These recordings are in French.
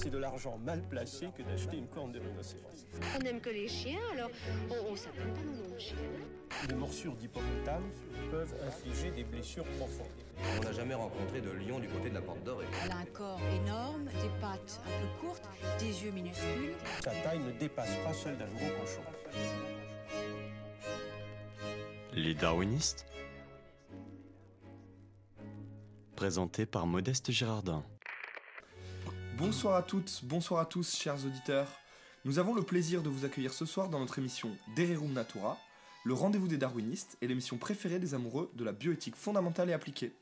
C'est de l'argent mal placé que d'acheter une corne de rhinocéros. On n'aime que les chiens, alors on s'appelle pas nos noms de chiens. Les morsures d'hippopotame peuvent infliger des blessures profondes. On n'a jamais rencontré de lion du côté de la Porte Dorée. Elle a un corps énorme, des pattes un peu courtes, des yeux minuscules. Sa taille ne dépasse pas celle d'un gros cochon. Les darwinistes, présenté par Modeste Girardin. Bonsoir à toutes, bonsoir à tous, chers auditeurs. Nous avons le plaisir de vous accueillir ce soir dans notre émission Dererum Natura, le rendez-vous des darwinistes et l'émission préférée des amoureux de la bioéthique fondamentale et appliquée.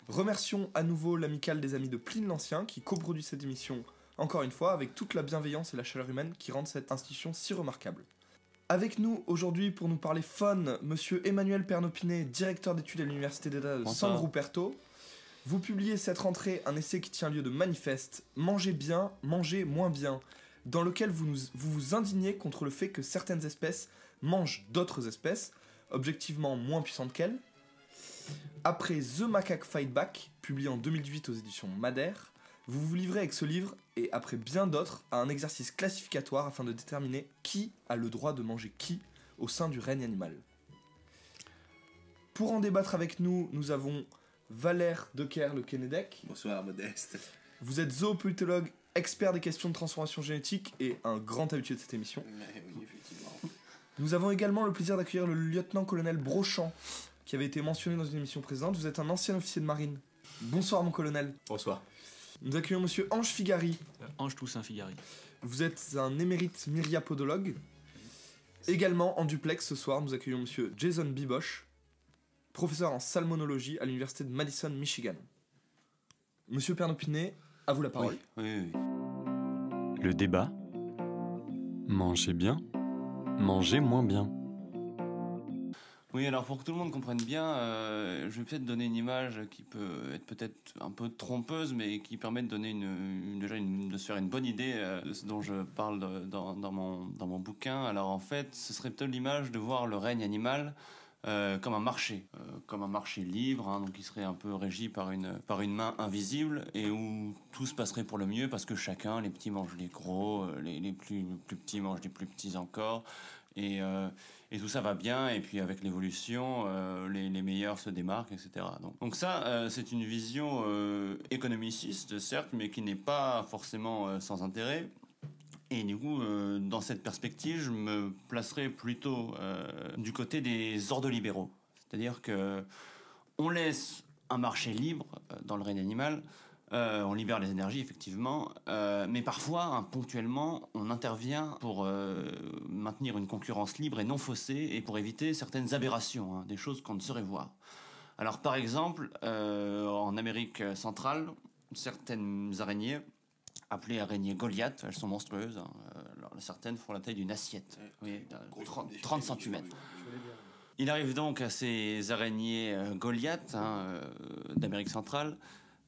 Remercions à nouveau l'amicale des amis de Pline l'Ancien qui coproduit cette émission, encore une fois, avec toute la bienveillance et la chaleur humaine qui rendent cette institution si remarquable. Avec nous aujourd'hui pour nous parler fun, monsieur Emmanuel Pernopinet, directeur d'études à l'université d'État de San Ruperto. Vous publiez cette rentrée un essai qui tient lieu de manifeste « Mangez bien, mangez moins bien », dans lequel vous vous indignez contre le fait que certaines espèces mangent d'autres espèces, objectivement moins puissantes qu'elles. Après The Macaque Fight Back, publié en 2018 aux éditions Madère, vous vous livrez avec ce livre, et après bien d'autres, à un exercice classificatoire afin de déterminer qui a le droit de manger qui au sein du règne animal. Pour en débattre avec nous, nous avons Valère Decker Le Kennedec. Bonsoir Modeste. Vous êtes zoopolitologue, expert des questions de transformation génétique et un grand habitué de cette émission. Oui, effectivement. Nous avons également le plaisir d'accueillir le lieutenant-colonel Brochant, qui avait été mentionné dans une émission précédente. Vous êtes un ancien officier de marine. Bonsoir mon colonel. Bonsoir. Nous accueillons monsieur Ange Figari. Ange Toussaint Figari. Vous êtes un émérite myriapodologue. Également en duplex ce soir, nous accueillons monsieur Jason Bibosh, professeur en salmonologie à l'université de Madison, Michigan. Monsieur Pernopinet, à vous la parole. Oui. Le débat. Mangez bien, mangez moins bien. Oui, alors pour que tout le monde comprenne bien, je vais peut-être donner une image qui peut être peut-être un peu trompeuse, mais qui permet de donner de se faire une bonne idée de ce dont je parle dans mon bouquin. Alors en fait, ce serait peut-être l'image de voir le règne animal comme un marché libre, hein, donc qui serait un peu régi par une main invisible et où tout se passerait pour le mieux parce que chacun, les petits mangent les gros, les plus petits mangent les plus petits encore, et tout ça va bien, et puis avec l'évolution, les meilleurs se démarquent, etc. Donc ça, c'est une vision économiciste, certes, mais qui n'est pas forcément sans intérêt. Et du coup, dans cette perspective, je me placerai plutôt du côté des ordolibéraux. C'est-à-dire que on laisse un marché libre dans le règne animal, on libère les énergies, effectivement, mais parfois, hein, ponctuellement, on intervient pour maintenir une concurrence libre et non faussée et pour éviter certaines aberrations, hein, des choses qu'on ne saurait voir. Alors, par exemple, en Amérique centrale, certaines araignées, appelées araignées Goliath, elles sont monstrueuses, hein. Alors, certaines font la taille d'une assiette, oui, 30 cm. Il arrive donc à ces araignées Goliath, hein, d'Amérique centrale,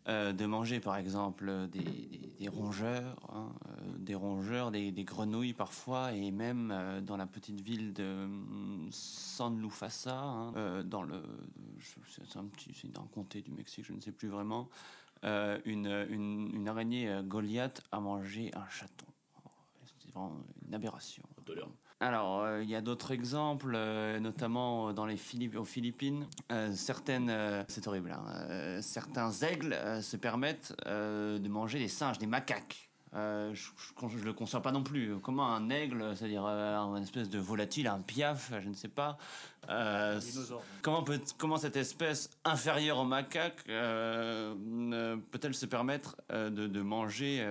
de manger par exemple des rongeurs, hein, des grenouilles parfois, et même dans la petite ville de San Lufasa, hein, c'est un comté du Mexique, je ne sais plus vraiment. Une araignée Goliath a mangé un chaton. C'est vraiment une aberration. Alors, il y a d'autres exemples, notamment aux Philippines. C'est horrible, hein, certains aigles se permettent de manger des singes, des macaques. Je le conçois pas non plus. Comment un aigle, c'est-à-dire une espèce de volatile, un piaf, je ne sais pas. Comment cette espèce inférieure au macaque peut-elle se permettre de manger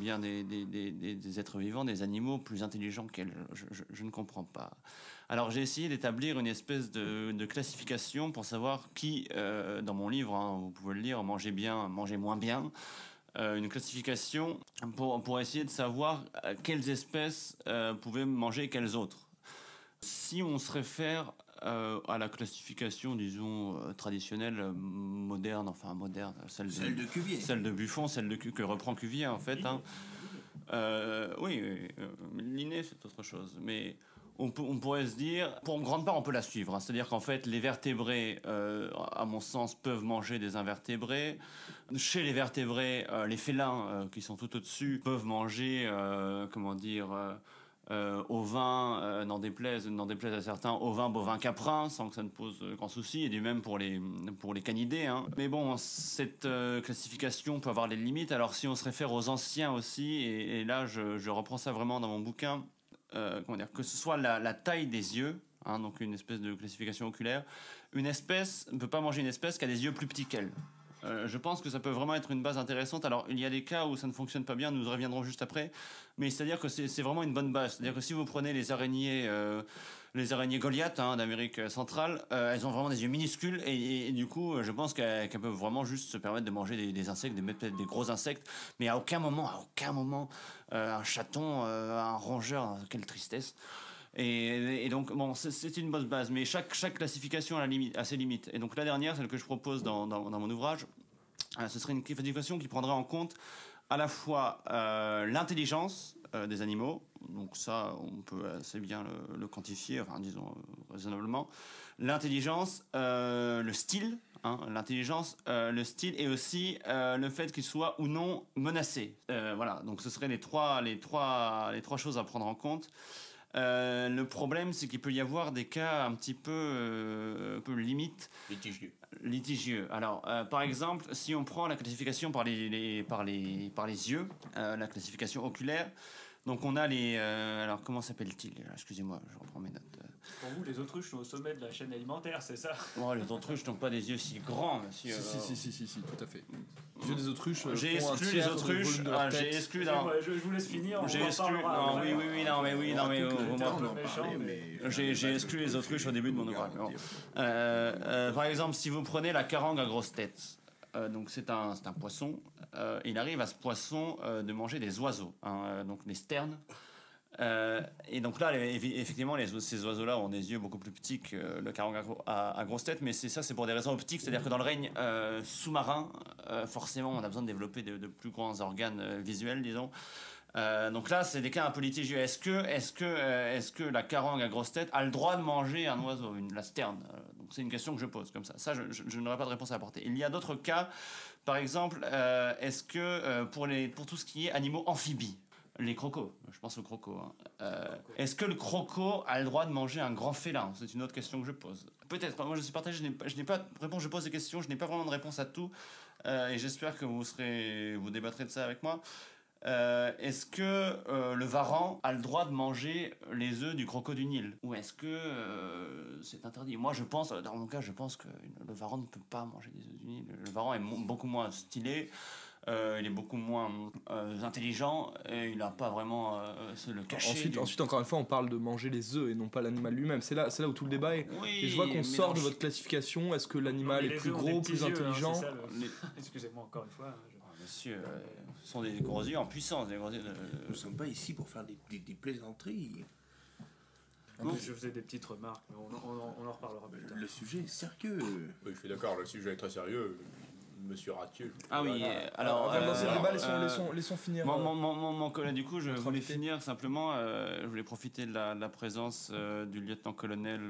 des êtres vivants, des animaux plus intelligents qu'elle? Je ne comprends pas. Alors j'ai essayé d'établir une espèce de classification pour savoir qui, dans mon livre, hein, vous pouvez le lire, mangez bien, mangez moins bien. Une classification pour essayer de savoir quelles espèces pouvaient manger quelles autres. Si on se réfère à la classification, disons, traditionnelle, moderne, celle de Cuvier, celle de Buffon, que reprend Cuvier en fait, hein. Oui, Linné c'est autre chose, mais on pourrait se dire, pour une grande part, on peut la suivre. Hein. C'est-à-dire qu'en fait, les vertébrés, à mon sens, peuvent manger des invertébrés. Chez les vertébrés, les félins, qui sont tout au-dessus, peuvent manger, ovins, n'en déplaise à certains, ovins, bovins, caprins, sans que ça ne pose grand souci, et du même pour les canidés. Hein. Mais bon, cette classification peut avoir des limites. Alors si on se réfère aux anciens aussi, et là je reprends ça vraiment dans mon bouquin, que ce soit la taille des yeux, hein, donc une espèce de classification oculaire, une espèce ne peut pas manger une espèce qui a des yeux plus petits qu'elle. Je pense que ça peut vraiment être une base intéressante. Alors, il y a des cas où ça ne fonctionne pas bien, nous y reviendrons juste après, mais c'est-à-dire que c'est vraiment une bonne base. C'est-à-dire que si vous prenez les araignées Goliath, hein, d'Amérique centrale, elles ont vraiment des yeux minuscules, et du coup, je pense qu'elles peuvent vraiment juste se permettre de manger des insectes, peut-être des gros insectes, mais à aucun moment, un chaton, un rongeur, quelle tristesse. Et donc, bon, c'est une bonne base, mais chaque classification a ses limites. Et donc la dernière, celle que je propose dans mon ouvrage, ce serait une classification qui prendrait en compte à la fois l'intelligence des animaux, donc ça, on peut assez bien le quantifier, enfin disons raisonnablement, l'intelligence, le style, hein, le style, et aussi le fait qu'il soit ou non menacé. Voilà, donc ce seraient les trois choses à prendre en compte. Le problème, c'est qu'il peut y avoir des cas un petit peu limite. Litigieux. Alors, par exemple, si on prend la classification par les yeux, la classification oculaire, donc on a les... alors, comment s'appelle-t-il ? Excusez-moi, je reprends mes notes. Pour vous, les autruches sont au sommet de la chaîne alimentaire, c'est ça ? Oh, les autruches n'ont pas des yeux si grands, monsieur. Si, tout à fait. Les yeux des autruches. J'ai exclu les autruches. J'ai exclu. Je vous laisse finir. J'ai exclu. J'ai exclu les autruches au début de mon ouvrage. Par exemple, si vous prenez la carangue à grosse tête, donc c'est un poisson. Il arrive à ce poisson de manger des oiseaux, hein, donc des sternes. Et donc là, effectivement, ces oiseaux-là ont des yeux beaucoup plus petits que le carangue à grosse tête, mais c'est pour des raisons optiques, c'est-à-dire que dans le règne sous-marin, forcément, on a besoin de développer de plus grands organes visuels, disons. Donc là, c'est des cas un peu litigieux. Est-ce que la carangue à grosse tête a le droit de manger un oiseau, la sterne ? Donc c'est une question que je pose comme ça. Ça, je n'aurai pas de réponse à apporter. Il y a d'autres cas. Par exemple, est-ce que pour tout ce qui est animaux amphibies, les crocos, je pense aux crocos. Hein. Est-ce que le croco a le droit de manger un grand félin ? C'est une autre question que je pose. Peut-être. Moi, je suis partagé. Je n'ai pas de réponse. Je pose des questions. Je n'ai pas vraiment de réponse à tout. Et j'espère que vous débattrez de ça avec moi. Est-ce que le varan a le droit de manger les œufs du croco du Nil ? Ou est-ce que c'est interdit ? Moi, dans mon cas, je pense que le varan ne peut pas manger des œufs du Nil. Le varan est beaucoup moins stylé. Il est beaucoup moins intelligent et il n'a pas vraiment le cachet. Ensuite, encore une fois, on parle de manger les œufs et non pas l'animal lui-même. C'est là où tout le débat est. Oui, et je vois qu'on sort de votre classification. Est-ce que l'animal est plus gros, plus intelligent ? Excusez-moi encore une fois. Monsieur, ce sont des gros yeux en puissance. Nous ne sommes pas ici pour faire des plaisanteries. Je faisais des petites remarques, mais on en reparlera plus tard. Le sujet est sérieux. Oui, je suis d'accord, le sujet est très sérieux. Monsieur Ratieux. Ah oui, alors... dans ce débat, laissons finir... Mon collègue, du coup, je voulais finir simplement, je voulais profiter de la présence du lieutenant-colonel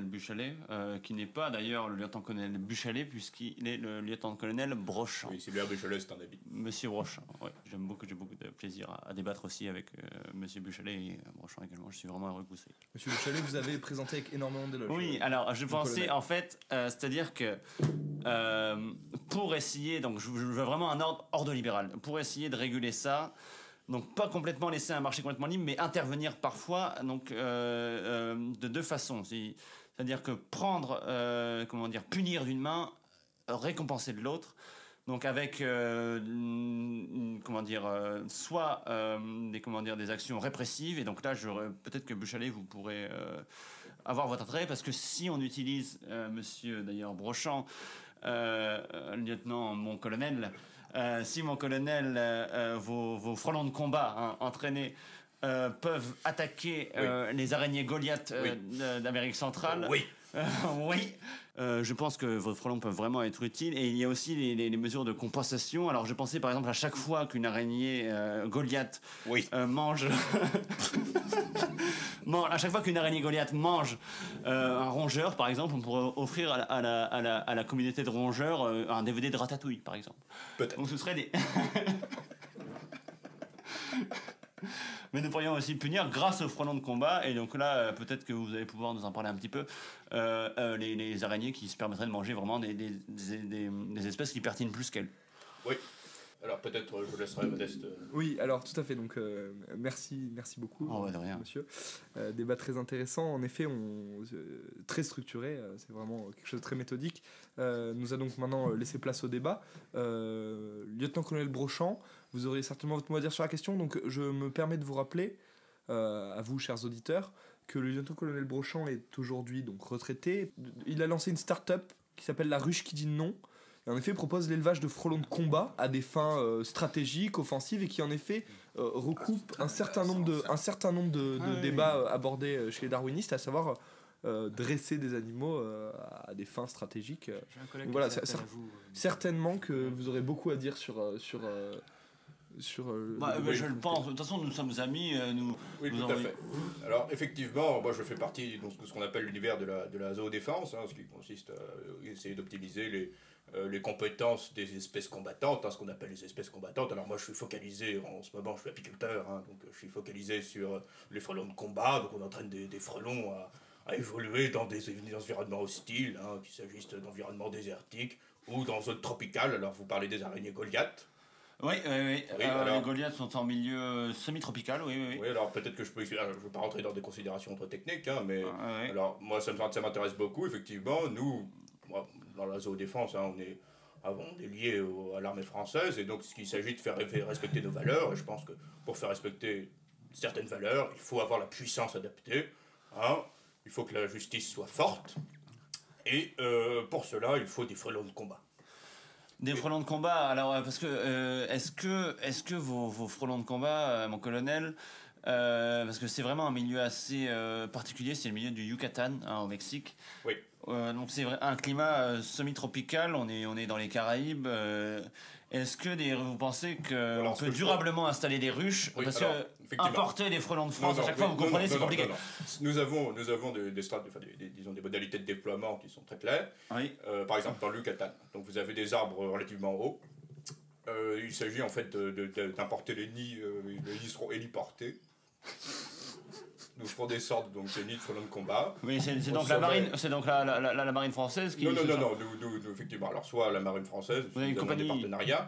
Buchalet, qui n'est pas d'ailleurs le lieutenant-colonel Buchalet, puisqu'il est le lieutenant-colonel Brochant. Oui, c'est bien Buchalet, c'est un habit. Monsieur Brochant, oui. J'ai beaucoup de plaisir à débattre aussi avec Monsieur Buchalet et Brochant également. Je suis vraiment heureux que vous soyez. Monsieur Buchalet, vous avez présenté avec énormément d'éloges. Oui, alors je pensais en fait, c'est-à-dire que pour essayer, donc je veux vraiment un ordre libéral, pour essayer de réguler ça. Donc pas complètement laisser un marché complètement libre, mais intervenir parfois donc de deux façons. C'est-à-dire que punir d'une main, récompenser de l'autre. Donc avec soit des actions répressives, et donc là peut-être que Buchalet vous pourrez avoir votre intérêt, parce que si on utilise monsieur d'ailleurs Brochant, lieutenant mon colonel, si mon colonel, vos frelons de combat, hein, entraînés, peuvent attaquer les araignées Goliath d'Amérique centrale. Oui. Oui. Je pense que vos frelons peuvent vraiment être utiles. Et il y a aussi les mesures de compensation. Alors je pensais par exemple à chaque fois qu'une araignée Goliath mange... à chaque fois qu'une araignée Goliath mange un rongeur, par exemple, on pourrait offrir à la communauté de rongeurs un DVD de Ratatouille, par exemple. Peut-être. Donc ce serait des... Mais nous pourrions aussi punir grâce au frelon de combat, et donc là, peut-être que vous allez pouvoir nous en parler un petit peu, les araignées qui se permettraient de manger vraiment des espèces qui pertinent plus qu'elles. Oui. Alors peut-être je laisserai Modeste. Oui, alors tout à fait. Donc merci beaucoup, de rien. monsieur. Débat très intéressant. En effet, très structuré. C'est vraiment quelque chose de très méthodique. Nous allons donc maintenant laisser place au débat. Lieutenant-colonel Brochant, vous aurez certainement votre mot à dire sur la question. Donc je me permets de vous rappeler, à vous, chers auditeurs, que le lieutenant-colonel Brochant est aujourd'hui donc retraité. Il a lancé une start-up qui s'appelle La Ruche qui dit non. Et en effet propose l'élevage de frelons de combat à des fins stratégiques, offensives, et qui en effet recoupe un certain nombre de débats abordés chez les darwinistes, à savoir dresser des animaux à des fins stratégiques. Voilà, certainement que vous aurez beaucoup à dire sur je le pense. De toute façon, nous sommes amis. Oui, tout à fait. Alors, effectivement, moi, je fais partie de ce qu'on appelle l'univers de la zoodéfense, ce qui consiste à essayer d'optimiser les compétences des espèces combattantes, ce qu'on appelle les espèces combattantes. Alors moi je suis focalisé, en ce moment je suis apiculteur, donc je suis focalisé sur les frelons de combat, donc on entraîne des frelons à évoluer dans des environnements hostiles, qu'il s'agisse d'environnements désertiques ou dans zones tropicales. Alors vous parlez des araignées Goliath. Oui. Alors, les Goliaths sont en milieu semi-tropical, oui. Oui, alors peut-être que je peux expliquer, je ne veux pas rentrer dans des considérations trop techniques, mais alors moi ça m'intéresse beaucoup, effectivement. Nous, dans la zoodéfense, on est lié à l'armée française, et donc il s'agit de faire respecter nos valeurs, et je pense que pour faire respecter certaines valeurs, il faut avoir la puissance adaptée, il faut que la justice soit forte, et pour cela, il faut des frelons de combat. Des frelons de combat, alors parce que est-ce que vos frelons de combat, mon colonel, parce que c'est vraiment un milieu assez particulier, c'est le milieu du Yucatan, au Mexique. Oui. Donc c'est un climat semi-tropical, on est dans les Caraïbes. Est-ce que vous pensez qu'on peut durablement installer des ruches, parce que importer des frelons de France à chaque fois, vous comprenez, c'est compliqué. Non. Nous avons des modalités de déploiement qui sont très claires. Oui. Par exemple, dans le Yucatan, donc vous avez des arbres relativement hauts. Il s'agit en fait d'importer les nids. Les nids seront héliportés. Nous ferons des sortes donc des nids de frelons de combat. Oui, c'est donc la marine, la marine française qui. Non. Nous effectivement. Alors soit la marine française, vous avez une compagnie. Des partenariats.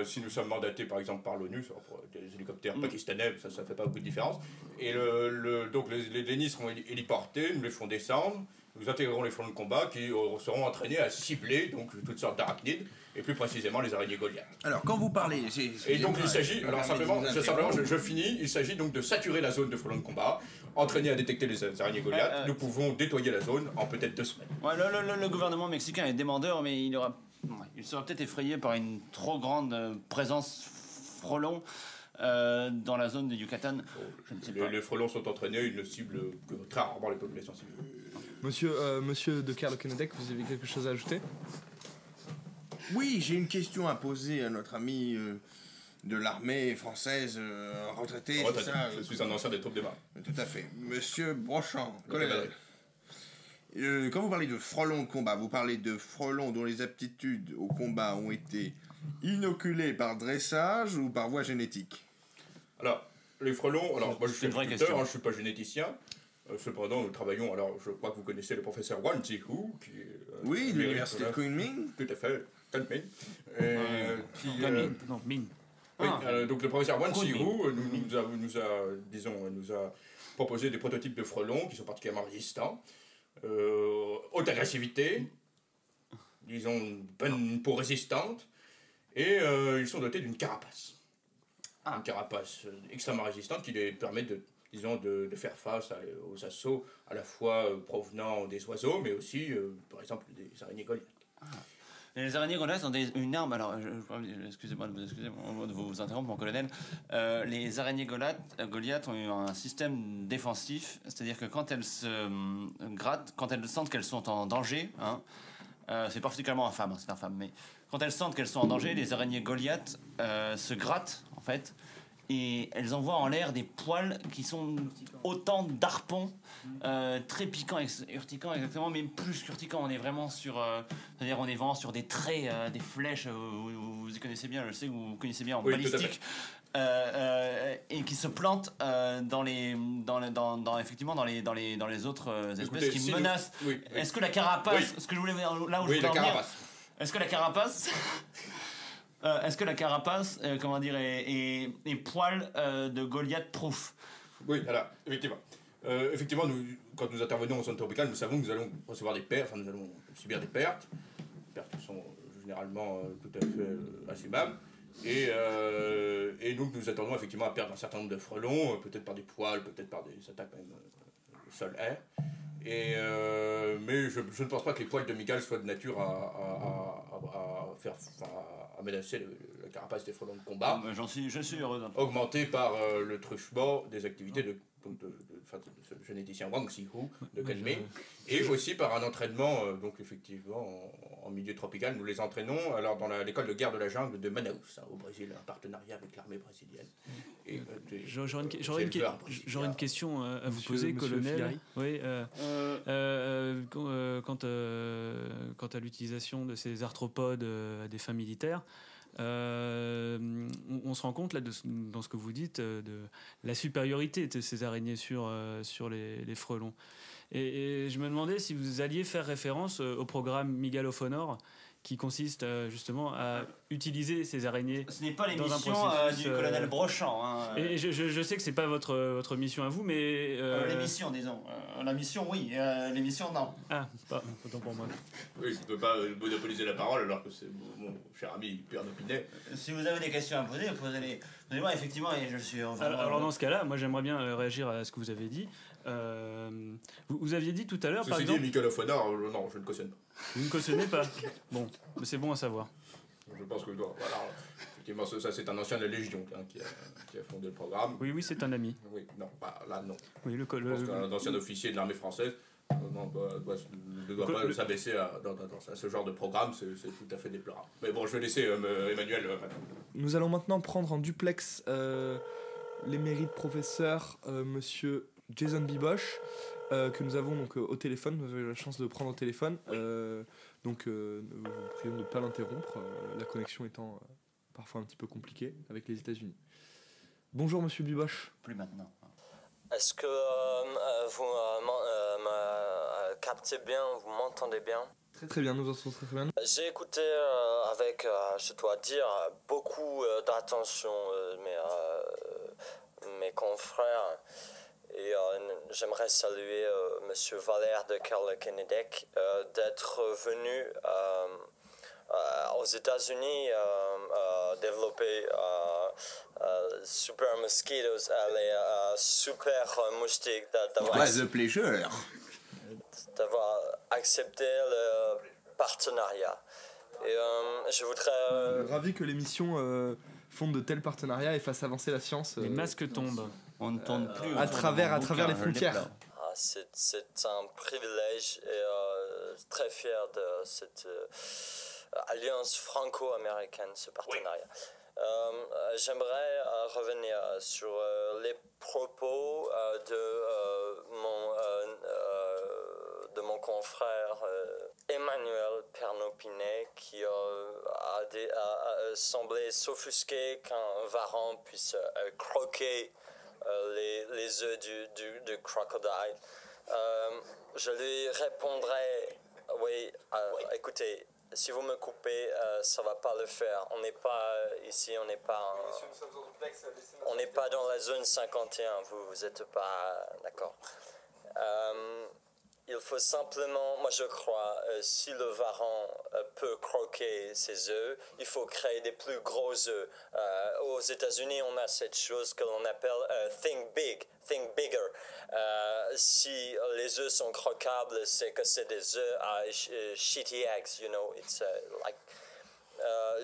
Si nous sommes mandatés par exemple par l'ONU, pour des hélicoptères pakistanais, ça fait pas beaucoup de différence. Et donc les nids seront héliportés, nous les ferons descendre. Nous intégrerons les frelons de combat qui seront entraînés à cibler donc toutes sortes d'arachnides, et plus précisément les araignées Goliath. Alors quand vous parlez, et donc il s'agit, je finis, il s'agit donc de saturer la zone de frelons de combat, entraîner à détecter les araignées Goliath. Nous pouvons nettoyer la zone en peut-être 2 semaines. Ouais, le gouvernement mexicain est demandeur, mais il sera peut-être effrayé par une trop grande présence frelon dans la zone de Yucatan. Je ne sais pas. Les frelons sont entraînés, ils ne ciblent que très rarement les populations civiles. Monsieur de Kerle-Kenedek, vous avez quelque chose à ajouter ? Oui, j'ai une question à poser à notre ami de l'armée française retraité. C'est ça, je suis un ancien des troupes des marins. Tout à fait. Monsieur Brochant, colonel. Quand vous parlez de frelons de combat, vous parlez de frelons dont les aptitudes au combat ont été inoculées par dressage ou par voie génétique ? Alors, les frelons, moi je suis agriculteur, je ne suis pas généticien. Cependant, nous travaillons, je crois que vous connaissez le professeur Wan Ji-hu, qui est... Oui, de l'université de Kunming. Tout à fait, Kunming. Ming. Oui, donc le professeur Wan Ji-hu nous a proposé des prototypes de frelons qui sont particulièrement résistants, haute agressivité, ils ont une peau résistante, et ils sont dotés d'une carapace. Une carapace extrêmement résistante qui les permet de faire face aux assauts à la fois provenant des oiseaux, mais aussi, par exemple, des araignées Goliath. Les araignées Goliath ont une arme. Alors, excusez-moi de vous interrompre, mon colonel. Les araignées Goliath ont eu un système défensif, c'est-à-dire que quand elles se grattent, quand elles sentent qu'elles sont en danger, c'est particulièrement infâme, mais quand elles sentent qu'elles sont en danger, les araignées Goliath se grattent, en fait, et elles envoient en l'air des poils qui sont autant d'arpons, très piquants, urticants exactement, mais plus qu'urticants. On est vraiment c'est-à-dire on est vraiment sur des traits, des flèches. Vous y connaissez bien, je sais que vous connaissez bien en balistique. Et qui se plantent effectivement dans les autres espèces qui menacent. Oui. Est-ce que la carapace, ce que je voulais là où je voulais en venir, est-ce que la carapace comment dire, est poil de Goliath proof? Oui, alors, effectivement, nous, quand nous intervenons au centre tropical, nous savons que nous allons recevoir des pertes, nous allons subir des pertes qui sont généralement tout à fait assumables. Et donc nous attendons effectivement à perdre un certain nombre de frelons, peut-être par des poils, peut-être par des attaques même sol-air. Mais je ne pense pas que les poils de mygale soient de nature à menacer la carapace des frelons de combat. Je suis heureux. Augmenté par le truchement des activités de ce généticien Wang Xihu de Kenmei, et aussi par un entraînement, donc effectivement en milieu tropical. Nous les entraînons alors dans l'école de guerre de la jungle de Manaus, au Brésil, un partenariat avec l'armée brésilienne. J'aurais une question à vous poser, colonel. Oui, quant à l'utilisation de ces arthropodes à des fins militaires. On se rend compte là dans ce que vous dites de la supériorité de ces araignées sur les frelons. Et je me demandais si vous alliez faire référence au programme Mygalophonor, qui consiste justement à utiliser ces araignées. Ce n'est pas dans l'émission du colonel Brochant. Hein. Et je sais que c'est pas votre mission à vous, mais l'émission, disons. La mission, oui. L'émission, non. Ah, autant pour moi. Oui, je ne peux pas monopoliser la parole alors que c'est mon cher ami Pierre Nopinet. Si vous avez des questions à poser, posez-les. Posez-moi effectivement, et je suis. Alors dans ce cas-là, moi j'aimerais bien réagir à ce que vous avez dit. Vous aviez dit tout à l'heure, par exemple. Mygalophonor, non, je ne cautionne pas. Vous ne cautionnez pas. Bon, mais c'est bon à savoir. Je pense que voilà, effectivement, ça c'est un ancien de la Légion qui a fondé le programme. Oui, c'est un ami. Oui, non, là non. Oui, je pense qu'un ancien officier de l'armée française ne doit pas s'abaisser à ce genre de programme, c'est tout à fait déplorable. Mais bon, je vais laisser Emmanuel. Nous allons maintenant prendre en duplex l'émérite professeur monsieur Jason Biboche, que nous avons donc au téléphone. Nous avons eu la chance de le prendre au téléphone. Nous vous prions de ne pas l'interrompre, la connexion étant parfois un petit peu compliquée avec les États-Unis. Bonjour monsieur Biboche. Plus maintenant. Est-ce que vous me captez bien, vous m'entendez bien? Très bien, nous entendons très bien. J'ai écouté avec, je dois dire, beaucoup d'attention mes confrères. Et j'aimerais saluer Monsieur Valère de Kerle-Kenedec d'être venu aux États-Unis développer super mosquitoes, les super moustiques, d'avoir accepté le partenariat. Et je voudrais... ravi que l'émission fonde de tels partenariats et fasse avancer la science. Les masques tombent. On ne tourne plus à travers les frontières. C'est un privilège et très fier de cette alliance franco-américaine, ce partenariat. J'aimerais revenir sur les propos de mon confrère Emmanuel Pernopinet, qui a semblé s'offusquer qu'un varan puisse croquer les œufs du crocodile. Je lui répondrai, oui, écoutez, si vous me coupez, ça va pas le faire. On n'est pas ici, on n'est pas dans la zone 51, vous êtes pas d'accord. Il faut simplement, moi je crois, si le varan peut croquer ses œufs, il faut créer des plus gros œufs. Aux États-Unis, on a cette chose que l'on appelle think big, think bigger. Si les œufs sont croquables, c'est que c'est des œufs à shitty eggs, you know. It's like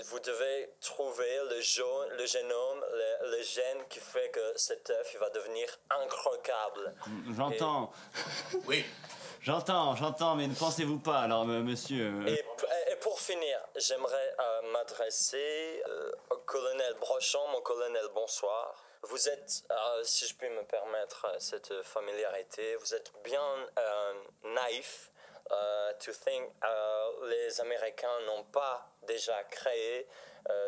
vous devez trouver le génome, le gène qui fait que cet œuf il va devenir incroquable. J'entends. Oui. J'entends, mais ne pensez-vous pas, alors monsieur... Et pour finir, j'aimerais m'adresser au colonel Brochant. Mon colonel, bonsoir. Vous êtes, si je puis me permettre cette familiarité, vous êtes bien naïf to think les Américains n'ont pas déjà créé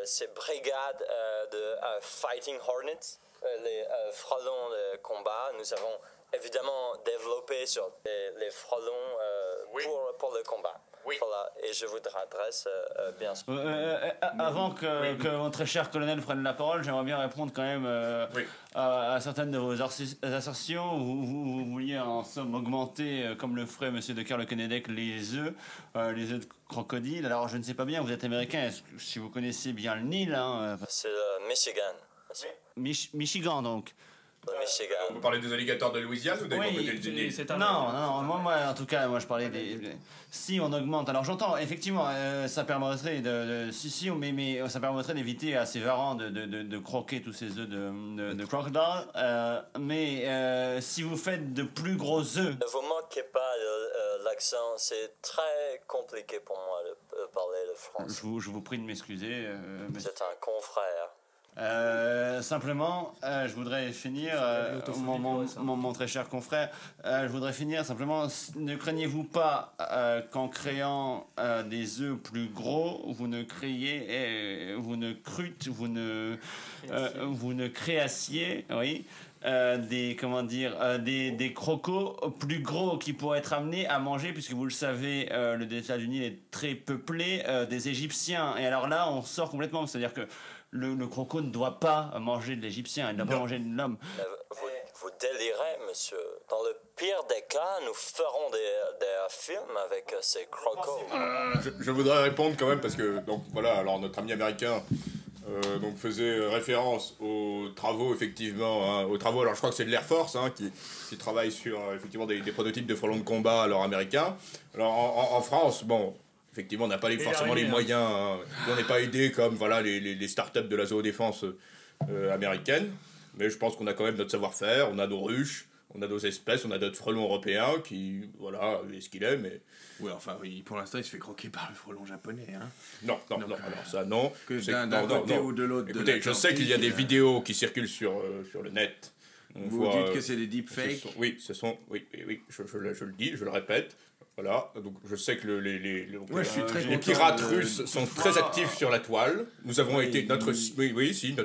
ces brigades de Fighting Hornets, les frelons de combat. Nous avons évidemment développé sur les frelons pour le combat. Oui. Voilà, et je vous adresse bien sûr. Avant que votre cher colonel prenne la parole, j'aimerais bien répondre quand même à certaines de vos assertions. Vous vouliez en somme augmenter, comme le ferait monsieur de Kerle-Kenedec, les œufs de crocodile. Alors je ne sais pas bien, vous êtes américain, si vous connaissez bien le Nil. Hein, c'est le Michigan. Michigan donc. Michigan. Vous parlez des alligators de Louisiane ou des crocodiles du Nil? Non, moi en tout cas, moi je parlais des... Si on augmente, alors j'entends, effectivement, ça permettrait mais ça permettrait d'éviter à ces varans de croquer tous ces œufs de crocodile, mais si vous faites de plus gros œufs... Ne vous moquez pas de l'accent, c'est très compliqué pour moi de parler le français. Je vous prie de m'excuser. C'est un confrère. Simplement, je voudrais finir, mon très cher confrère, je voudrais finir simplement, ne craignez-vous pas qu'en créant des œufs plus gros, vous ne créassiez, oui, des crocos plus gros qui pourraient être amenés à manger, puisque vous le savez, le delta du Nil est très peuplé des Égyptiens, et alors là on sort complètement, c'est-à-dire que le croco ne doit pas manger de l'Égyptien, il ne doit pas manger de l'homme. Vous délirez, monsieur. Dans le pire des cas, nous ferons des films avec ces crocos. Je voudrais répondre quand même parce que donc voilà, alors notre ami américain donc faisait référence aux travaux effectivement, aux travaux. Alors je crois que c'est de l'Air Force qui travaille sur effectivement des prototypes de frelons de combat alors américains. Alors en France, bon. Effectivement, on n'a pas forcément les moyens. On n'est pas aidé comme voilà, les startups de la zoodéfense américaine. Mais je pense qu'on a quand même notre savoir-faire. On a nos ruches, on a nos espèces, on a notre frelon européen qui, voilà, est ce qu'il est. Mais... Oui, enfin, pour l'instant, il se fait croquer par le frelon japonais. Hein. Non, alors ça, non. Que d'un côté ou de l'autre. Écoutez, je sais qu'il y a des vidéos qui circulent sur le net. Vous dites que c'est des deepfakes? Oui, je le dis, je le répète. Voilà, donc je sais que les pirates russes sont très actifs sur la toile. Nous avons été notre site, le site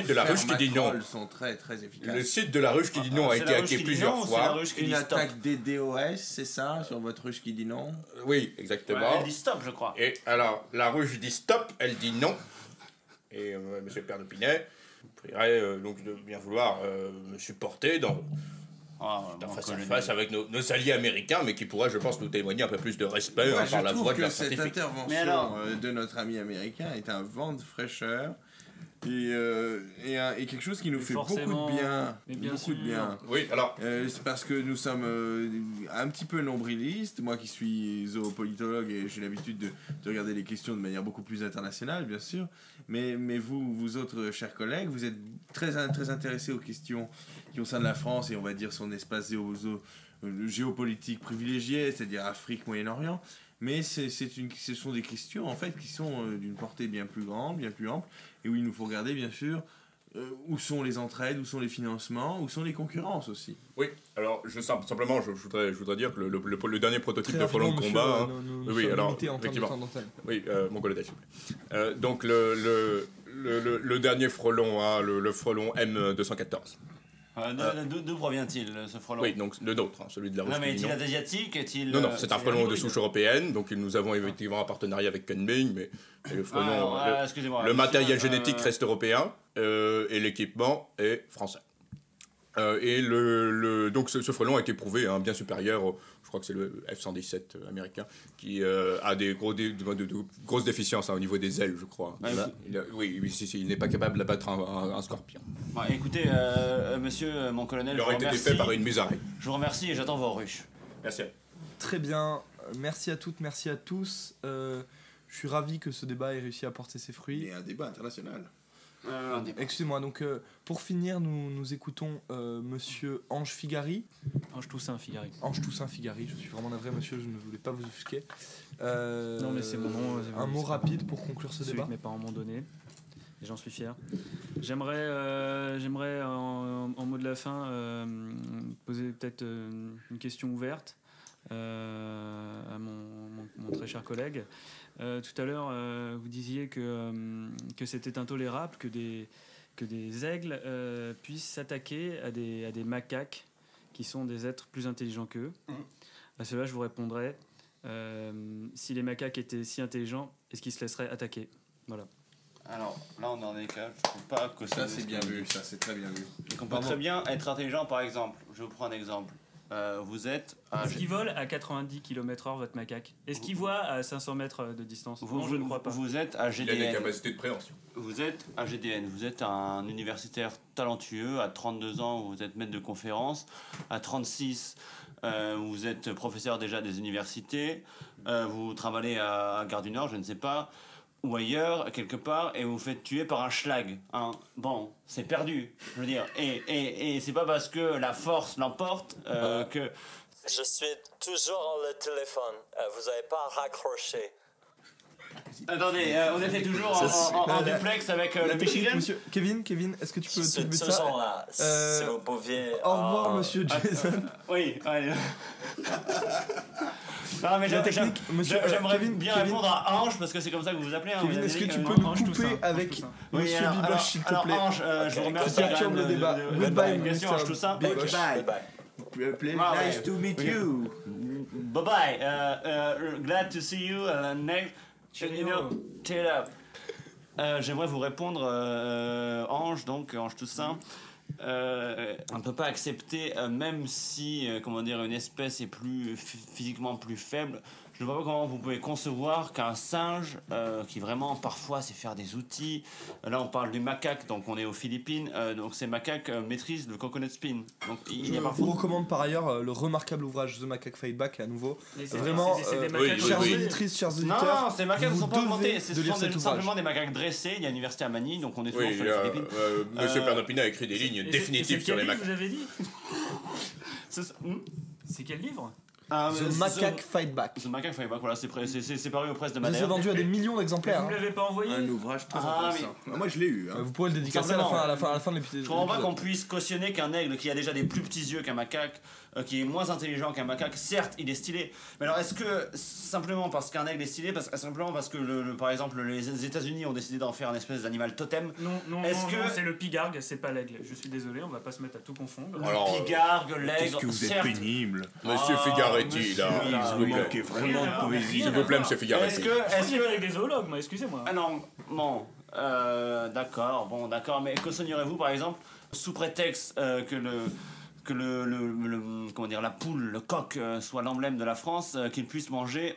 de la ruche qui dit non. Sont très très efficaces. Le site de la ruche qui dit non a été hacké plusieurs fois. Une attaque des DOS, c'est ça, sur votre ruche qui dit non? Oui, exactement. Elle dit stop, je crois. Et alors, la ruche dit stop, elle dit non. Et monsieur Père de Pinet, je prierai donc de bien vouloir me supporter dans... face à face avec nos alliés américains, mais qui pourraient, je pense, nous témoigner un peu plus de respect par la voie de la scientifique. Cette intervention de notre ami américain est un vent de fraîcheur et quelque chose qui nous fait beaucoup de bien. Beaucoup de bien. Oui, alors. C'est parce que nous sommes un petit peu nombrilistes. Moi qui suis zoopolitologue et j'ai l'habitude de regarder les questions de manière beaucoup plus internationale, bien sûr. Mais vous autres, chers collègues, vous êtes très intéressés aux questions qui concernent la France et on va dire son espace géopolitique privilégié, c'est-à-dire Afrique, Moyen-Orient. Mais ce sont des questions en fait qui sont d'une portée bien plus grande, bien plus ample, et où il nous faut regarder bien sûr où sont les entraides, où sont les financements, où sont les concurrences aussi. Oui, alors simplement je voudrais dire que le dernier prototype de frelon de combat, oui, alors effectivement, oui, mon collègue s'il vous plaît. Donc le dernier frelon, le frelon M214. D'où provient-il ce frelon? Oui, donc le nôtre, celui de la ruche. Non, mais est-il asiatique? Non, c'est un frelon de souche européenne, donc nous avons effectivement un partenariat avec Kunming, mais le frelon, le matériel génétique reste européen et l'équipement est français. Et donc ce frelon a été prouvé bien supérieur, je crois que c'est le F-117 américain, qui a de grosses déficiences au niveau des ailes, je crois. Il n'est pas capable d'abattre un scorpion. Écoutez, monsieur mon colonel, il aurait été défait par une musaraigne. Je vous remercie et j'attends vos ruches. Merci. Très bien, merci à toutes, merci à tous. Je suis ravi que ce débat ait réussi à porter ses fruits. Et un débat international. Excusez-moi, donc pour finir, nous écoutons monsieur Ange Figari. Ange Toussaint Figari. Ange Toussaint Figari, je suis vraiment navré, monsieur, je ne voulais pas vous offusquer. Non, mais c'est mon nom. Un mot rapide pour conclure ce celui débat. que mes parents m'ont donné. Et j'en suis fier. J'aimerais en mot de la fin poser peut-être une question ouverte à mon très cher collègue. Tout à l'heure, vous disiez que c'était intolérable que des aigles puissent s'attaquer à des macaques qui sont des êtres plus intelligents qu'eux. À cela, je vous répondrais, si les macaques étaient si intelligents, est-ce qu'ils se laisseraient attaquer? Voilà. Alors là, on en est cas. Je trouve pas que ça c'est bien vu, ça c'est très bien vu. Donc on peut très bien être intelligent, par exemple. Je vous prends un exemple. Vous êtes. Est-ce qu'il vole à 90 km/h votre macaque? Est-ce qu'il voit à 500 mètres de distance? Non, je ne crois pas. Vous êtes à GDN. Il a des capacités de préhension. Vous êtes à GDN. Vous êtes un universitaire talentueux. À 32 ans, vous êtes maître de conférence. À 36, vous êtes professeur déjà des universités. Vous travaillez à Gare du Nord, je ne sais pas, ou ailleurs, quelque part, et vous vous faites tuer par un schlag. Hein. Bon, c'est perdu, je veux dire. Et c'est pas parce que la force l'emporte que... Je suis toujours le téléphone. Vous n'avez pas raccroché. Attendez, on était toujours en duplex avec le Michigan. Monsieur Kevin, est-ce que tu peux t'occuper de ça? Toujours là, si vous pouviez... Au revoir, monsieur Jason. Oui, allez. Non, mais j'aimerais bien répondre à Ange parce que c'est comme ça que vous vous appelez. Hein, Kevin, est-ce que tu peux nous couper avec monsieur Biboche, s'il te plaît? Alors, Ange, je vous remercie quand même le débat. Goodbye, question, Ange Toussaint. Goodbye. Nice to meet you. Bye bye. Glad to see you. Next. Cheer up. J'aimerais vous répondre, Ange, donc Ange Toussaint. On ne peut pas accepter, même si comment dire, une espèce est physiquement plus faible, je ne vois pas comment vous pouvez concevoir qu'un singe qui vraiment parfois sait faire des outils, là on parle du macaque, donc on est aux Philippines, donc ces macaques maîtrisent le coconut spin. Donc, je vous recommande par ailleurs le remarquable ouvrage The Macaque Fight Back à nouveau. Vraiment, chères auditrices, chers auditeurs, non, ces macaques ne sont pas montés, ce sont simplement des macaques dressés. Il y a l'université à Manille, donc on est toujours sur les Philippines. Monsieur Pernopina a écrit des lignes définitives sur les macaques. Vous avez dit c'est quel livre? The Macaque Fight Back. The Macaque Fight Back, voilà, c'est paru aux presses de Madère. Vous avez vendu à des millions d'exemplaires. Vous ne l'avez pas envoyé? Un ouvrage très intéressant. Moi je l'ai eu. Vous pourrez le dédicacer à la fin de l'épisode. Je comprends pas qu'on puisse cautionner qu'un aigle qui a déjà des plus petits yeux qu'un macaque, qui est moins intelligent qu'un macaque, certes il est stylé, mais alors est-ce que simplement parce qu'un aigle est stylé, simplement parce que par exemple les États-Unis ont décidé d'en faire une espèce d'animal totem? Non, c'est le pigargue, c'est pas l'aigle. Je suis désolé, on va pas se mettre à tout confondre. Le pigargue, l'aigle, qu'est-ce que vous êtes pénible. Monsieur Figaretti, là. Vous manquez vraiment de poésie. S'il vous plaît, monsieur Figaretti. Est-ce que avec des zoologues, moi, excusez-moi. Ah non, bon, d'accord, mais cautionneriez-vous par exemple, sous prétexte que comment dire, la poule, le coq soit l'emblème de la France, qu'il puisse manger,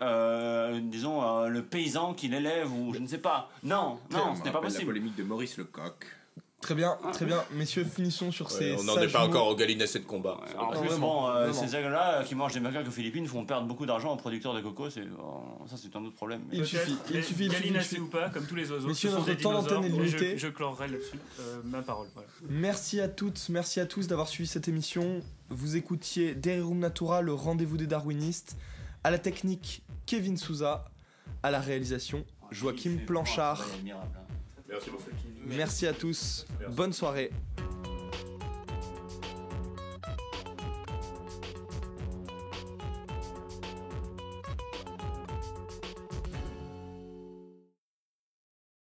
disons, le paysan qui l'élève ou je ne sais pas. Non, ce n'est pas possible. La polémique de Maurice le coq. Très bien, messieurs, finissons sur ces. On n'en est pas encore au galinacé de combat. En plus, ces aigles-là qui mangent des macaques aux Philippines font perdre beaucoup d'argent aux producteurs de coco. Ça, c'est un autre problème. Il suffit. Galinacé ou pas, comme tous les oiseaux. Messieurs, notre temps d'antenne est limité. Je clôrerai là-dessus ma parole. Voilà. Merci à toutes, merci à tous d'avoir suivi cette émission. Vous écoutiez Dererum Natura, le rendez-vous des darwinistes. À la technique, Kevin Souza. À la réalisation, Joachim Planchard. Merci beaucoup. Merci à tous. Bonne soirée.